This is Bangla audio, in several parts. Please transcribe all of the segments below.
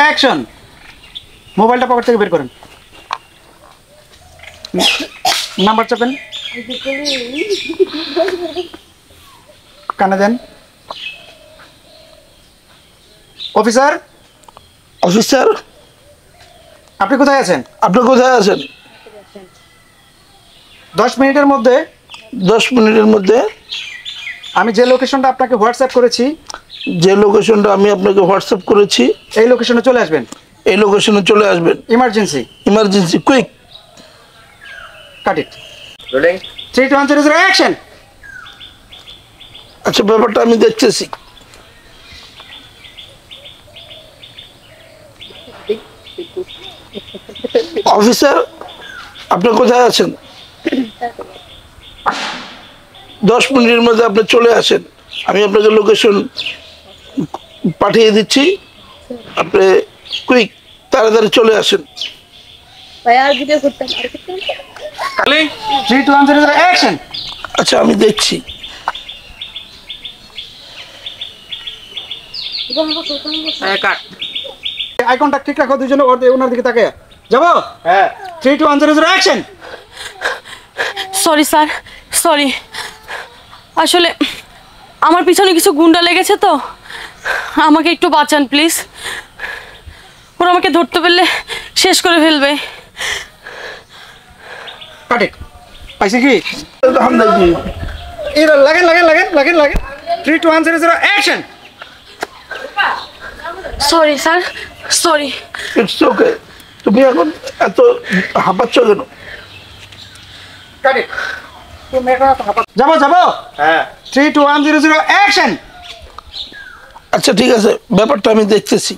অ্যাকশন। মোবাইলটা পকেট থেকে বের করেন, নাম্বার চাপেন, কানে দেন। অফিসার, অফিসার আপনি কোথায় আছেন? আপনি কোথায় আছেন? 10 মিনিটের মধ্যে 10 মিনিটের মধ্যে আমি যে লোকেশনটা আপনাকে হোয়াটসঅ্যাপ করেছি, আমি আপনাকে হোয়াটসঅ্যাপ করেছি এই লোকেশনে চলে আসবেন। এই লোকেশনে চলে আসবেন। Emergency, quick. Cut it. Rolling 3 2 1 0 0 action. আচ্ছা, ব্যাপারটা আমি দেখতেছি। অফিসার, আপনি কোথায় আছেন? 10 মিনিটের মধ্যে আপনি চলে আসেন। আমি আপনাকে লোকেশন পাঠিয়ে দিচ্ছি, আপনি কুইক তাড়াতাড়ি চলে আসেন। কালি 3 2 1 0 0 অ্যাকশন। আচ্ছা, আমি দেখছি। কাট। আই কন্টাক্ট ঠিক রাখো দুইজনে, ওনার দিকে তাকিয়ে যাবো। হ্যাঁ, 3 2 1 0 0 অ্যাকশন। Sorry sir, sorry. আসলে আমার পিছনে কিছু গুন্ডা লেগেছে তো, আমাকে একটু বাঁচান প্লিজ। ওরা আমাকে ধরতে পারলে শেষ করে ফেলবে। কাট ইট। পাইছে কি? এই লাগেন 3 2 1 0 0 action. Sorry sir, sorry. It's okay. তুমি এখন এত হাঁপাচ্ছ কেন? কাট ইট। যাবো। হ্যাঁ, 3 2 1 0 0 অ্যাকশন। আচ্ছা, ঠিক আছে, ব্যাপারটা আমি দেখতেছি।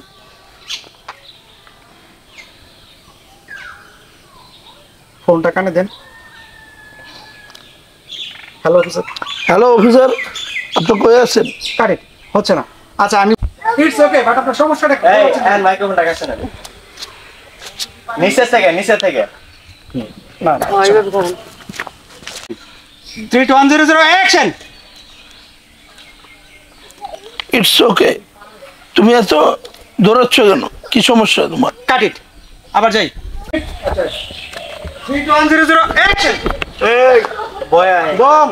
ফোনটা কানে দেন। Hello officer. হ্যালো অফিসার, আপনি কই আছেন? কাট ইট। হচ্ছে না। আচ্ছা, আমি ইটস ওকে, বাট আপনার সমস্যাটা কি? এই এন্ড মাইক্রোফোনটা কাছে না, নিচে থেকে না 3 2 1 0 0 অ্যাকশন। It's okay. তুমি এত দৌড়াচ্ছ কেন? কি সমস্যা তোমার? কাট ইট। আবার যাই। 3 2 1 0 0 অ্যাকশন। এই বয় বম